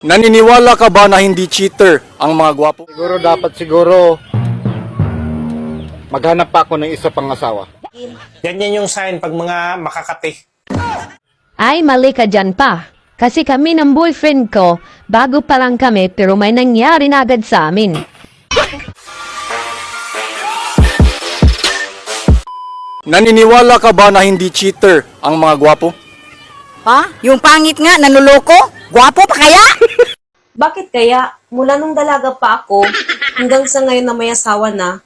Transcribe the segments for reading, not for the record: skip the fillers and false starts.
Naniniwala ka ba na hindi cheater ang mga gwapo? Siguro maghanap pa ako ng isa pang asawa. Ganyan yung sign pag mga makakate. Ay, mali ka dyan pa. Kasi kami ng boyfriend ko, bago pa lang kami pero may nangyari na agad sa amin. Naniniwala ka ba na hindi cheater ang mga gwapo? Ha? Yung pangit nga, nanuloko? Gwapo pa kaya? Bakit kaya, mula nung dalaga pa ako, hanggang sa ngayon na may asawa na,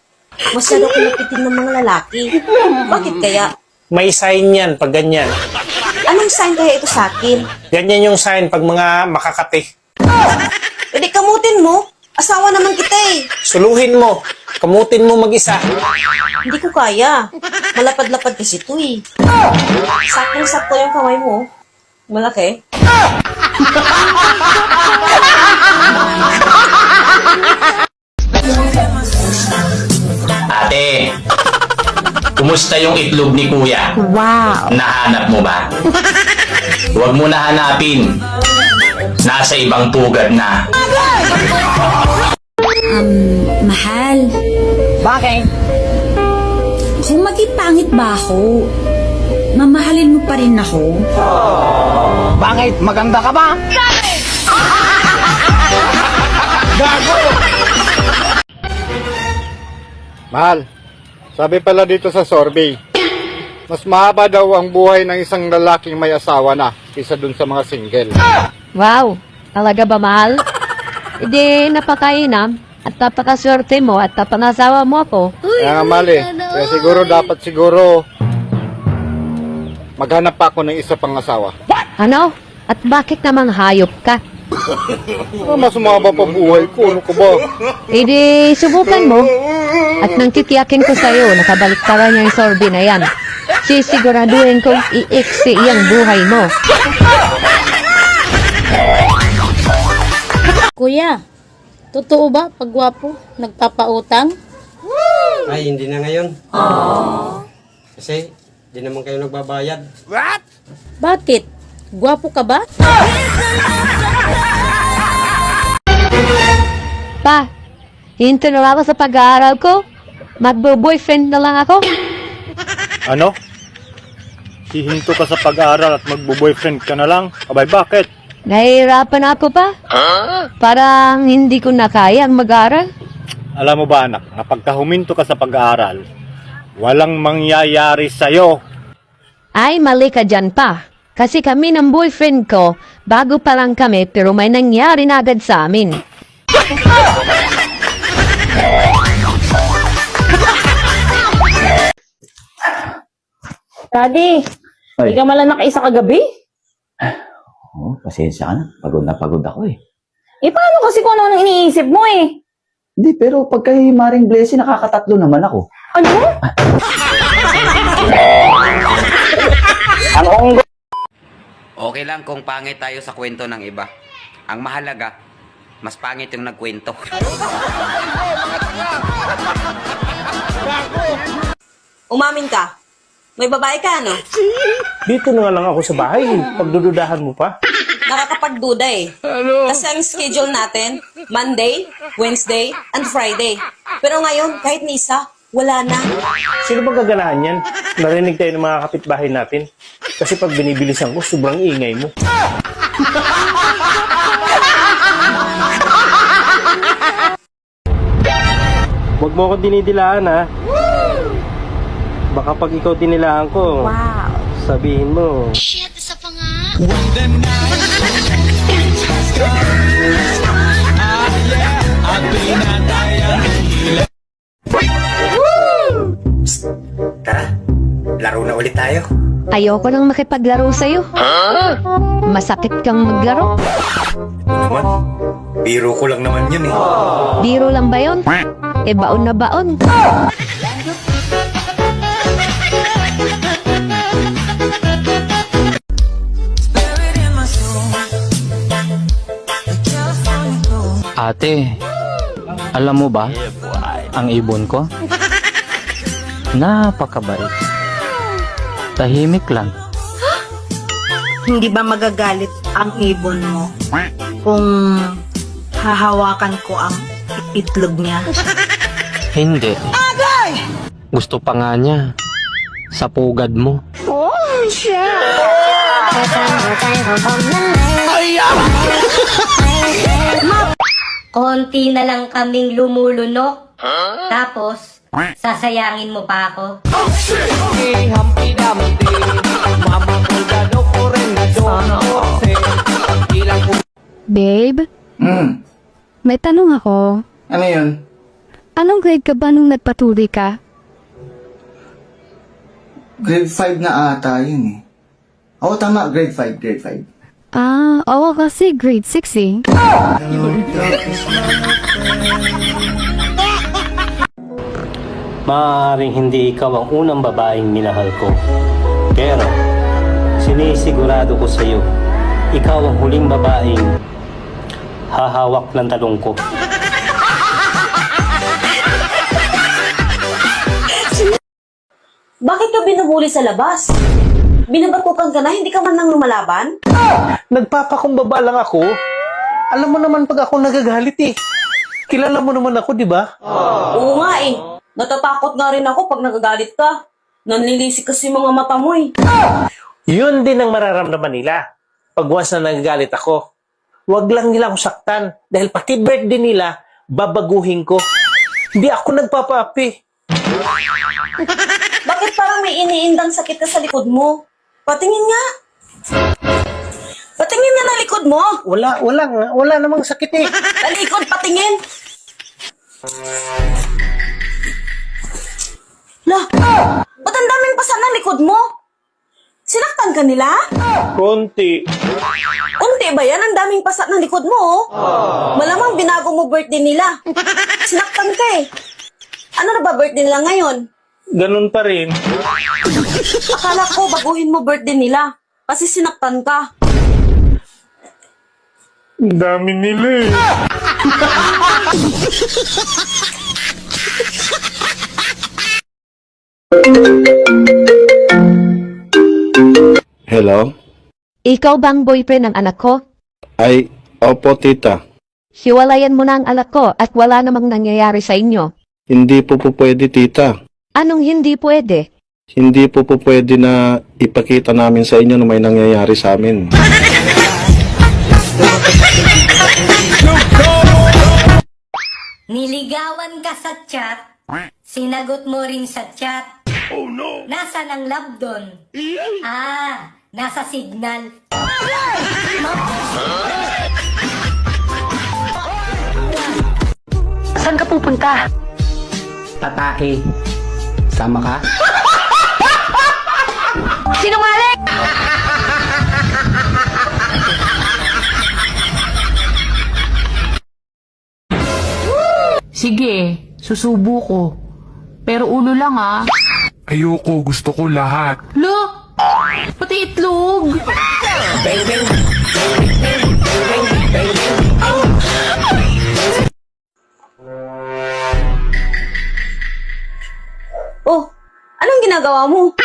masyado ko napitin ng mga lalaki. Bakit kaya? May sign yan pag ganyan. Anong sign kaya ito sa akin? Ganyan yung sign pag mga makakate. Pwede kamutin mo. Asawa naman kita eh. Suluhin mo. Kamutin mo mag-isa. Hindi ko kaya. Malapad-lapad kasi ito eh. Saktong-sakto yung kamay mo. Malaki. Ate, kumusta yung itlog ni Kuya? Wow! Nahanap mo ba? Huwag mo na hanapin. Nasa ibang pugad na. Mahal, Bakit? kung maging pangit ba ako, mamahalin mo pa rin ako? Bakit? Maganda ka ba? Mahal, sabi pala dito sa survey, mas mahaba daw ang buhay ng isang lalaking may asawa na kaysa dun sa mga single. Wow! Talaga ba, mahal? Hindi, napakainam. At napakaswerte mo at napangasawa mo ako. Kaya nga mahal kaya siguro maghanap pa ako ng isa pang asawa. Ano? At bakit namang hayop ka? Mas mahaba pa buhay ko, ano ko ba? Hindi, subukan mo. At nang titiyakin ko sa'yo, nakabalik tara niya yung sorbe na yan. Sisiguraduhin kong i-iksi iyang buhay mo. Kuya, totoo ba pag gwapo, nagpapautang? Ay, hindi na ngayon. Kasi, di naman kayo nagbabayad. Bakit? Gwapo ka ba? Pa, hinto na ako sa pag-aaral ko. Magbo-boyfriend na lang ako. Ano? Hihinto ka sa pag-aaral at magbo-boyfriend ka na lang? Abay, bakit? Nahihirapan ako pa. Parang hindi ko na kaya ang mag-aaral. Alam mo ba anak, na pagka huminto ka sa pag-aaral, walang mangyayari sa'yo. Ay, mali ka dyan pa. Kasi kami ng boyfriend ko, bago pa lang kami pero may nangyari na agad sa amin. Daddy, hindi ka malang nakaisa kagabi? Oh, pasensya ka na. Pagod na pagod ako eh. Eh, paano kasi kung ano ang iniisip mo eh? Hindi, pero pag kay Maring Blessing, nakakatatlo naman ako. Ano? Okay lang kung pangit tayo sa kwento ng iba. Ang mahalaga, mas pangit yung nagkwento. Umamin ka. May babae ka, ano? Dito na nga lang ako sa bahay. Pagdududahan mo pa. Nakakapagduda eh. Kasi ang schedule natin, Monday, Wednesday, and Friday. Pero ngayon, kahit ni isa, wala na. Sino ba gaganahan yan? Narinig tayo ng mga kapitbahay natin. Kasi pag binibilisan ko, sobrang ingay mo. Huwag mo akong dinidilaan ha. Baka pag ikaw dinilaan ko, sabihin mo. Shit, isa pa nga. Tara, laro na ulit tayo. Ayoko nang makipaglaro sa'yo. Masakit kang maglaro. Naman, biro ko lang naman yun eh. Biro lang ba yun? E baon na baon. Ate, alam mo ba, ang ibon ko? Napakabait. Tahimik lang. Hindi ba magagalit ang ibon mo? kung hahawakan ko ang itlog niya? Hindi. Gusto pa nga niya. Sa pugad mo. Konti na lang kaming lumulunok. Tapos, sasayangin mo pa ako. Babe, may tanong ako. Ano yun? Anong grade ka ba nung nagpatuloy ka? Grade 5 na ata yun eh. Oo, tama. Grade 5, grade 5. Ah, oo kasi grade 6 eh. Maaaring hindi ikaw ang unang babaeng minahal ko. Pero, sinisigurado ko sa iyo, ikaw ang huling babaeng hahawak ng talong ko. Bakit ka binubuli sa labas? Binabatukan ka na, hindi ka man nang lumalaban? Nagpapakumbaba lang ako. Alam mo naman pag ako nagagalit eh. Kilala mo naman ako, di ba? Oo nga eh. Natatakot nga rin ako pag nagagalit ka. Nanlilisik kasi mga mata mo eh. Yun din ang mararamdaman nila. Pag once na nagagalit ako, wag lang nila akong saktan. Dahil pati birthday nila, babaguhin ko. Hindi ako nagpapaapi. Bakit parang may iniindang sakit ka sa likod mo? Patingin nga. Patingin nga na likod mo. Wala namang sakit eh. Talikod, patingin. Lah, ba't ang daming pasa na likod mo? Sinaktan ka nila? Konti. Unti ba yan? Ang daming pasa ng likod mo, oh. Malamang binago mo birthday nila. Sinaktan ka eh. Ano na ba birthday nila ngayon? Ganun pa rin. Akala ko baguhin mo birthday nila. Kasi sinaktan ka. Ang dami nila eh. Hello? Ikaw bang boyfriend ng anak ko? Ay, opo tita. Hiwalayan mo na ang anak ko at wala namang nangyayari sa inyo. Hindi po pwede tita. Anong hindi pwede? Hindi po pwede na ipakita namin sa inyo na may nangyayari sa amin. Niligawan ka sa chat, sinagot mo rin sa chat. Oh no! Nasaan ang love doon? Ah, nasa signal. Saan ka pupunta? Tatake. Sama ka? Sinungaling! Sige, susubo ko. Pero ulo lang ah. Ayoko, gusto ko lahat. Lo! Pati itlog! Oh, anong ginagawa mo?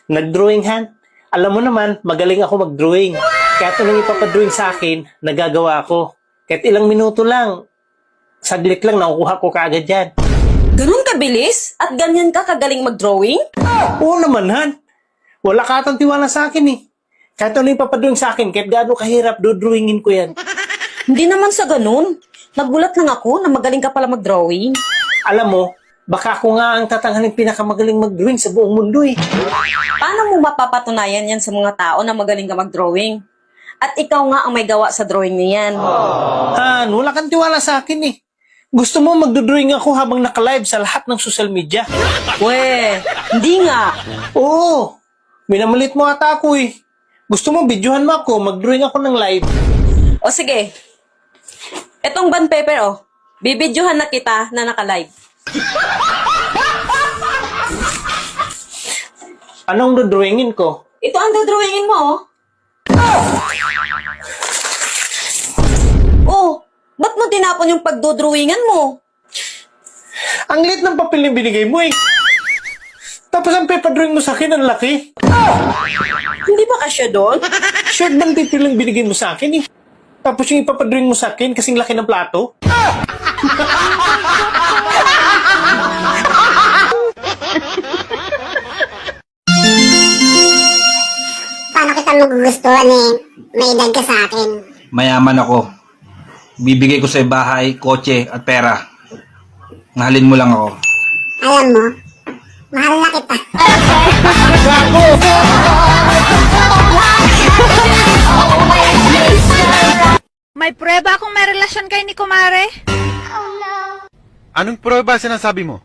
Nag-drawing Han. Alam mo naman, magaling ako mag-drawing. Kahit anong ipapadrawing sa akin, nagagawa ko. Kahit ilang minuto lang, saglit lang, nakukuha ko kaagad yan. Ganun kabilis? At ganyan ka kagaling mag-drawing? Oo naman, Han. Wala ka atang tiwala sa akin eh. Kahit ano ipapadrawing sa akin, kahit gaano kahirap, dodrawingin ko yan. Hindi naman sa ganun. Nagulat lang ako na magaling ka pala mag-drawing. Alam mo, baka ako nga ang tatanghaling pinakamagaling mag-drawing sa buong mundo eh. Paano mo mapapatunayan yan sa mga tao na magaling ka mag-drawing? At ikaw nga ang may gawa sa drawing niyan. Han, wala kang tiwala sa akin eh. Gusto mo magdodrawing ako habang naka-live sa lahat ng social media? We, hindi nga. Oo, minamalit mo ata ako eh. Gusto mo videohan mo ako, mag-drawing ako ng live. O sige, etong band paper oh, bibidyohan na kita na naka-live. Anong dodrawingin ko? Ito ang dodrawingin mo oh. Oh, ba't mo tinapon yung pagdodrawingan mo? Ang liit ng papel yung binigay mo eh. Tapos ang paper drawing mo sa akin, ang laki. Hindi ba kasya doon? Short band paper lang binigay mo sa akin eh. Tapos yung ipapadring mo sa akin kasing laki ng plato? Paano kita magugustuhan may edad ka sa akin? Mayaman ako. Bibigay ko sa bahay, kotse at pera. Mahalin mo lang ako. Alam mo, mahal na kita. May prueba akong may relasyon kay ni Kumare. Anong prueba sinasabi mo?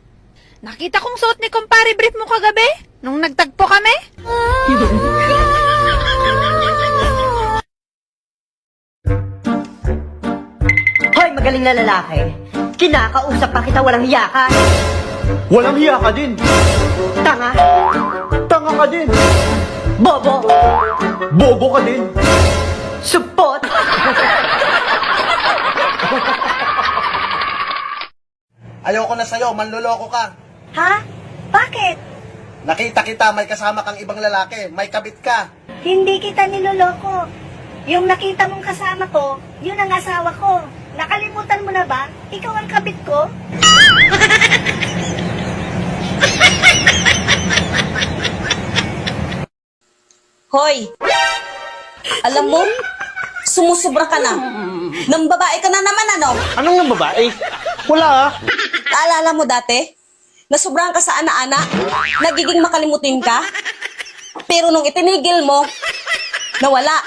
Nakita kong suot ni Kumpare brief mo kagabi nung nagtagpo kami. Hoy, magaling na lalaki. Kinakausap pa kita, walang hiya ka. Walang hiya ka din. Tanga. Tanga ka din. Bobo. Bobo ka din. Supot. Ayoko na sa'yo, manloloko ka. Ha? Bakit? Nakita kita, may kasama kang ibang lalaki, may kabit ka. Hindi kita niloloko. Yung nakita mong kasama ko, yun ang asawa ko. Nakalimutan mo na ba? Ikaw ang kabit ko? Hoy. Alam mo, sumusubra ka na. Nang babae ka na naman, ano? Anong nang babae? Wala ah. Naalala mo dati? Nasubrahan ka sa ana-ana? Nagiging makalimutin ka? Pero nung itinigil mo, nawala.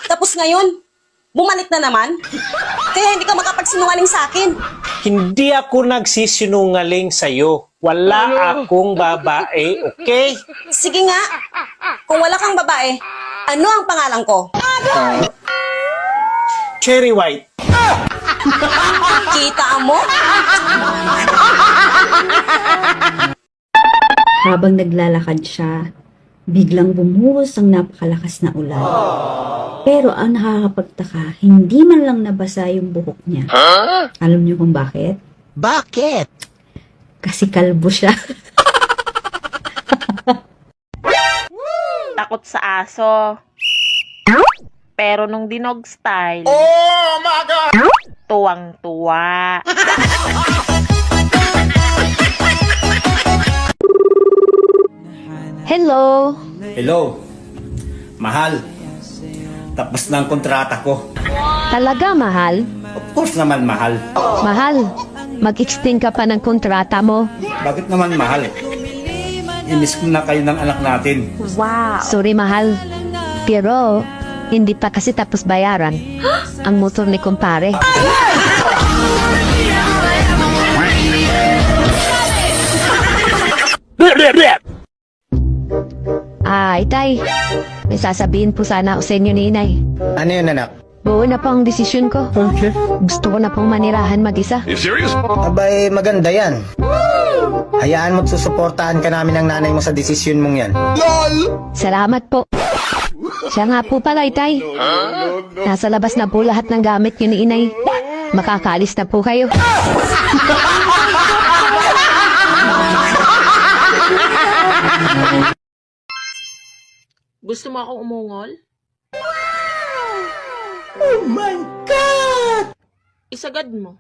Tapos ngayon, bumalik na naman? Kaya hindi ka makapagsinungaling sa akin. Hindi ako nagsisinungaling sa'yo. Wala akong babae, okay? Sige nga, kung wala kang babae, ano ang pangalan ko? Cherry White. Kita mo? Habang naglalakad siya, biglang bumuhos ang napakalakas na ulan. Pero ang nakakapagtaka, hindi man lang nabasa yung buhok niya. Alam niyo kung bakit? Bakit? Kasi kalbo siya. Takot sa aso. Pero nung dinog style, tuwang-tuwa. Hello? Hello. Mahal. Tapos na ang kontrata ko. Talaga, mahal? Of course naman, mahal. Mahal, mag-extend ka pa ng kontrata mo. Bakit naman, mahal? Inis ko na kayo ng anak natin. Sorry, mahal. Pero, hindi pa kasi tapos bayaran ang motor ni kumpare. Itay, may sasabihin po sana ako sa inyo ni Inay. Ano yun, anak? Buo na po ang desisyon ko. Gusto ko na pong manirahan mag-isa. Abay, maganda yan. Hayaan mo't susuportahan ka namin ng nanay mo sa desisyon mong yan. Salamat po. Siya nga po pala, Itay. Nasa labas na po lahat ng gamit niyo ni Inay. Makakaalis na po kayo. Gusto mo akong umungol? Oh my God! Isagad mo.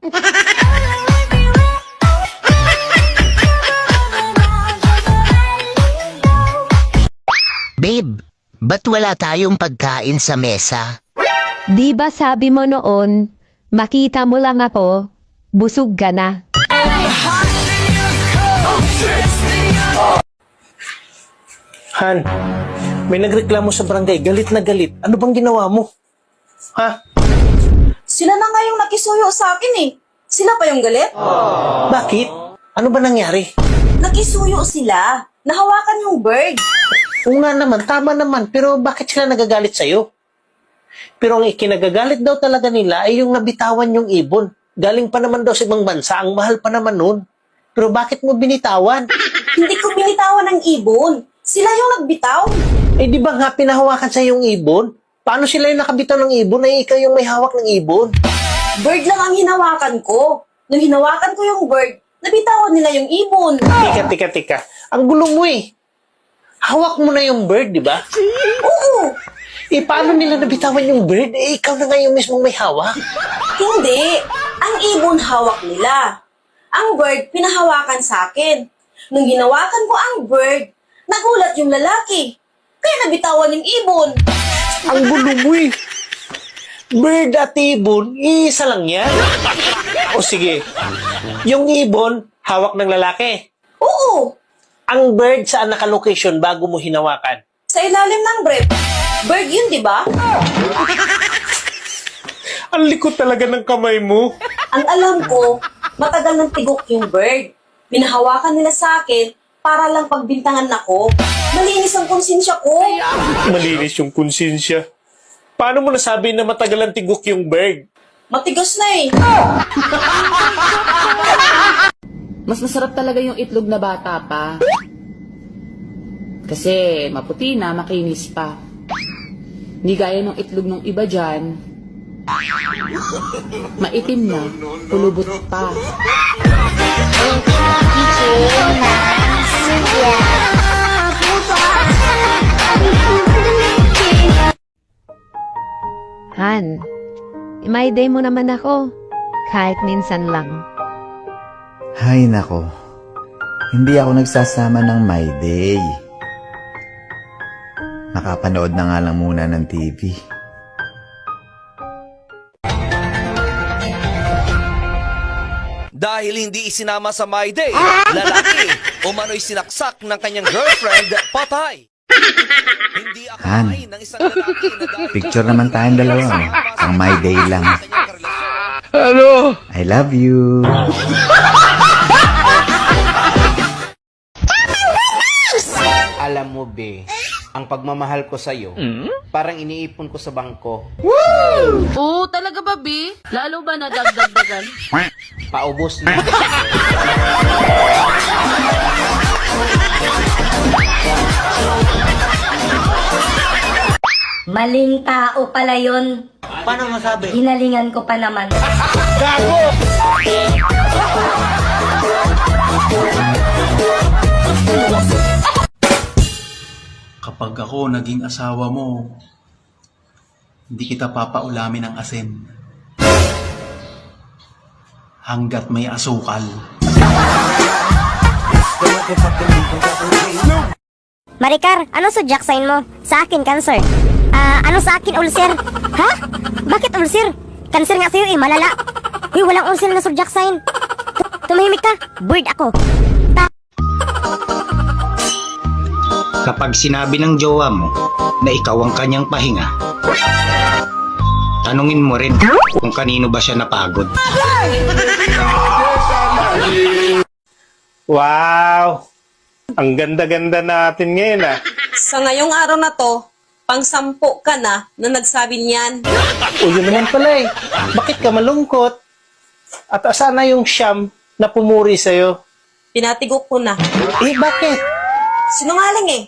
Babe, ba't wala tayong pagkain sa mesa? Di ba sabi mo noon, makita mo lang ako, busog ka na. Han, may nagreklamo sa barangay. Galit na galit. Ano bang ginawa mo? Ha? Sila na nga yung nakisuyo sa akin eh. Sila pa yung galit? Bakit? Ano ba nangyari? Nakisuyo sila. Nahawakan yung bird. Oo nga naman, tama naman. Pero bakit sila nagagalit sa'yo? Pero ang ikinagagalit daw talaga nila ay yung nabitawan yung ibon. Galing pa naman daw sa ibang bansa. Ang mahal pa naman nun. Pero bakit mo binitawan? Hindi ko binitawan ng ibon. Sila yung nagbitaw. Eh di ba nga pinahawakan sa yung ibon? Paano sila yung nakabitaw ng ibon ay ikaw yung may hawak ng ibon? Bird lang ang hinawakan ko. Nung hinawakan ko yung bird, nabitawan nila yung ibon. Tika. Ang gulo mo eh. Hawak mo na yung bird, di ba? Oo. Paano nila nabitawan yung bird? Ikaw na nga yung mismong may hawak. Hindi. Ang ibon hawak nila. Ang bird, pinahawakan sa akin. Nung ginawakan ko ang bird, nagulat yung lalaki. Kaya nabitawan yung ibon. Ang gulo mo eh. Bird at ibon, isa lang yan. O sige, yung ibon, hawak ng lalaki. Oo. Ang bird, saan naka-location bago mo hinawakan? Sa ilalim ng brief. Bird yun, di ba? Ang likot talaga ng kamay mo. Ang alam ko, matagal ng tigok yung bird. Pinahawakan nila sa akin para lang pagbintangan ako. Malinis ang konsensya ko. Malinis yung konsensya. Paano mo nasabi na matagal ang tigok yung bird? Matigas na eh. Mas masarap talaga yung itlog na bata pa. Kasi maputi na, makinis pa. Hindi gaya ng itlog ng iba dyan. Maitim na, pulubot pa. Han, may day mo naman ako. Kahit minsan lang. Hay nako, hindi ako nagsasama ng My Day. Nakapanood na nga lang muna ng TV. Dahil hindi isinama sa My Day, lalaki umano'y sinaksak ng kanyang girlfriend, patay. Hindi Han, akalain ng isang lalaki na dahil picture naman tayong dalawa. Ang My Day lang. Ano? I love you. Alam mo, be, ang pagmamahal ko sa'yo, parang iniipon ko sa bangko. Oo, talaga ba, B? Lalo ba nadagdagdagan? Paubos na. Maling tao pala yun. Paano masabi? Hinalingan ko pa naman. Kapag ako naging asawa mo, hindi kita papaulamin ng asin. Hanggat may asukal. Maricar, ano zodiac sign mo? Sa akin, Cancer. Ano sa akin, ulcer? Ha? Bakit ulcer? Cancer nga sa'yo malala. Uy, walang ulcer na zodiac sign. Tumahimik ka, bird ako. Kapag sinabi ng jowa mo na ikaw ang kanyang pahinga, tanungin mo rin kung kanino ba siya napagod. Wow! Ang ganda-ganda natin ngayon ah. Sa ngayong araw na to, pang-sampo ka na nagsabi niyan. O yun naman pala eh. Bakit ka malungkot? At asana yung siyam na pumuri sa'yo? Pinatigok ko na. Eh, bakit? Sinungaling eh.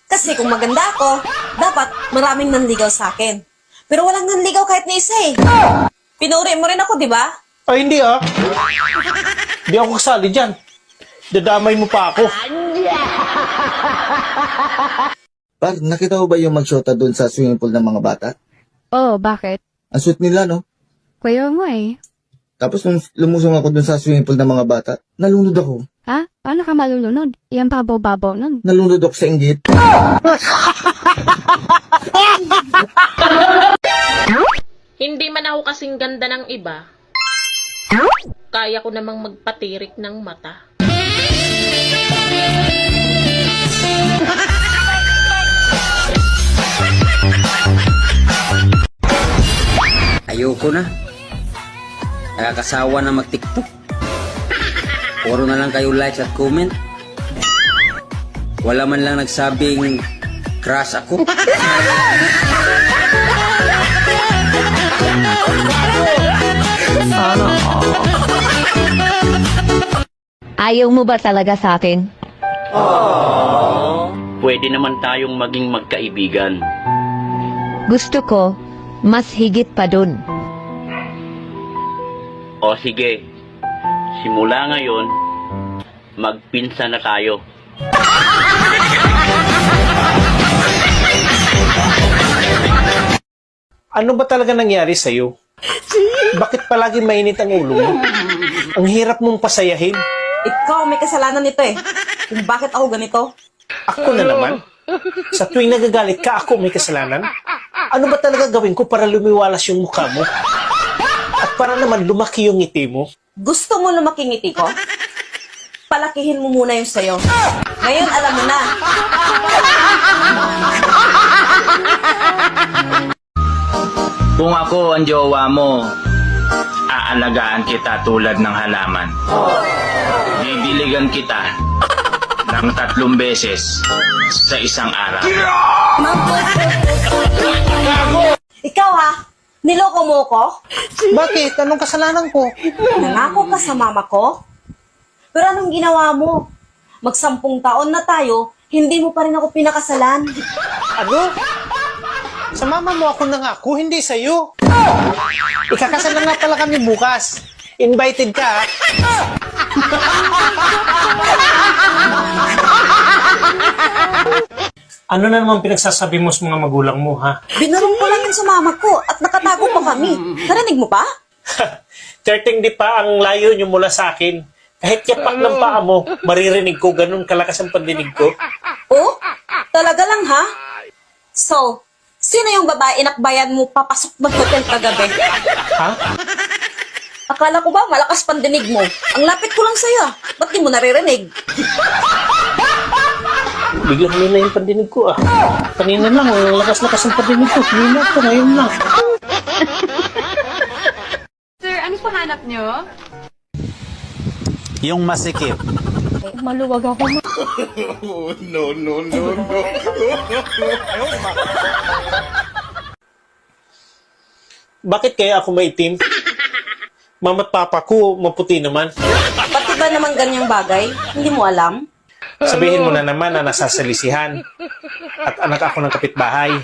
Kasi kung maganda ako, dapat maraming nanligaw sa akin. Pero walang nanligaw kahit na isa eh. Pinuri mo rin ako, di ba? Ay, hindi ah. Hindi ako kasali dyan. Dadamay mo pa ako. Par, nakita mo ba yung magshota doon sa swimming pool ng mga bata? Oh, bakit? Ang sweet nila, no? Kaya nga eh. Tapos nung lumusong ako doon sa swimming pool ng mga bata, nalunod ako. Ha? Paano ka malulunod? Yan babaw-babaw nun. Nalunod ako sa inggit. Hindi man ako kasing ganda ng iba. Kaya ko namang magpatirik ng mata. Ayoko na. Nakakasawa na mag-tiktok. Puro na lang kayo likes at comment. Wala man lang nagsabing crush ako. Ayaw mo ba talaga sa akin? Pwede naman tayong maging magkaibigan. Gusto ko, mas higit pa dun. O sige, simula ngayon, magpinsan na tayo. Ano ba talaga nangyari sa'yo? Bakit palagi mainit ang ulo mo? Ang hirap mong pasayahin. Ikaw may kasalanan nito eh. Kung bakit ako ganito. Ako na naman? Sa tuwing nagagalit ka, ako may kasalanan? Ano ba talaga gawin ko para lumiwalas yung mukha mo? At para naman lumaki yung ngiti mo? Gusto mo lumaki ngiti ko? Palakihin mo muna yung sayo. Ngayon alam mo na. Kung ako ang jowa mo, aalagaan kita tulad ng halaman. Didiligan kita ng 3 beses sa isang araw. Ikaw ha? Niloko mo ko? Bakit? Anong kasalanan ko? Nangako ka sa mama ko? Pero anong ginawa mo? Mag-10 taon na tayo, hindi mo pa rin ako pinakasalan. Ano? Sa mama mo ako nangako, hindi sa'yo. Ikakasal na nga pala kami bukas. Invited ka, ha? Ano na naman pinagsasabi mo sa mga magulang mo, ha? Binurong ko lang yun sa mama ko at nakatago pa kami. Narinig mo pa? 13 di pa ang layo niyo mula sa akin. Kahit yapak ng paa mo, maririnig ko ganun kalakas ang pandinig ko. Oh? Talaga lang ha? So, sino yung babae inakbayan mo papasok ng hotel kagabi? Ha? Akala ko ba malakas pandinig mo? Ang lapit ko lang sa'yo. Ba't di mo naririnig? Biglang huli na yung pandinig ko, ah. Kanina lang, ang lakas-lakas ang pandinig ko. Kanina ko, ngayon lang. Sir, ano pahanap nyo? Yung masikip. Maluwag ako. No. Bakit kaya ako maitim? Mama't papa ko, maputi naman. Pati ba naman ganyang bagay? Hindi mo alam? Sabihin mo na naman na nasasalisihan. At anak ako ng kapitbahay.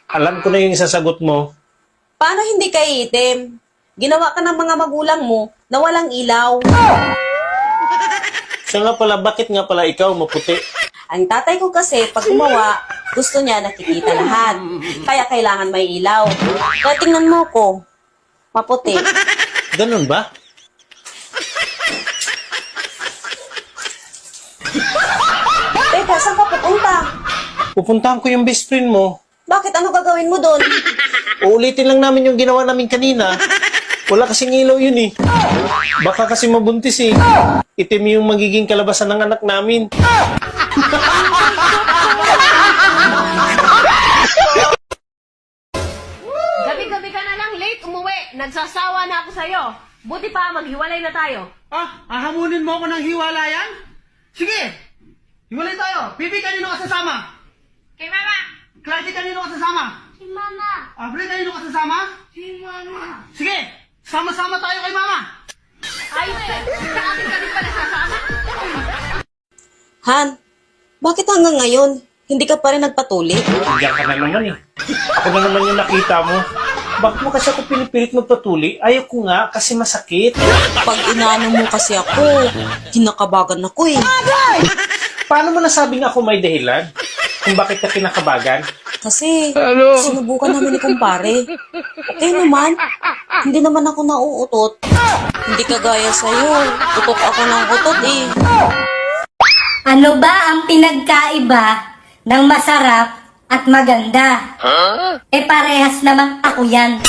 Alam ko na yung isasagot mo. Paano hindi ka iitim? Ginawa ka ng mga magulang mo na walang ilaw. Siya nga pala, bakit nga pala ikaw maputi? Ang tatay ko kasi, pag gumawa, gusto niya nakikita lahat. Kaya kailangan may ilaw. Kaya tingnan mo ko, maputi. Ganun ba? Teka, saan ka pupunta? Pupuntahan ko yung best friend mo. Bakit? Ano gagawin mo doon? Uulitin lang namin yung ginawa namin kanina. Wala kasing ilaw yun eh. Baka kasi mabuntis eh. Itim yung magiging kalabasan ng anak namin. Gabi-gabi ka na lang late umuwi. Nagsasawa na ako sa'yo. Buti pa, maghiwalay na tayo. Hahamunin mo ako ng hiwalayan? Sige! Hiwalay tayo. Pipi, kanino ka sasama? Kay mama! Clarity, kanino ka sasama? Si mama! Abre, kanino ka sasama? Si mama! Sige! Sama-sama tayo kay mama! Ayos ka! Sa akin ka din pala sasama? Han, bakit hanggang ngayon, hindi ka pa rin nagpatuli? Diyan ka na naman eh. Ako na naman yung nakita mo. Bakit mo kasi ako pinipilit magpatuli? Ayaw ko nga kasi masakit. Pag inaano mo kasi ako, kinakabagan ako eh. Paano mo nasabing ako may dahilan? Kung bakit ka kinakabagan? Kasi, sinubukan namin ni kumpare. Okay naman, hindi naman ako nauutot. Hindi kagaya sa'yo, utot ako ng utot eh. Ano ba ang pinagkaiba ng masarap at maganda? Eh parehas namang ako yan.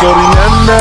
Sorry, Nana.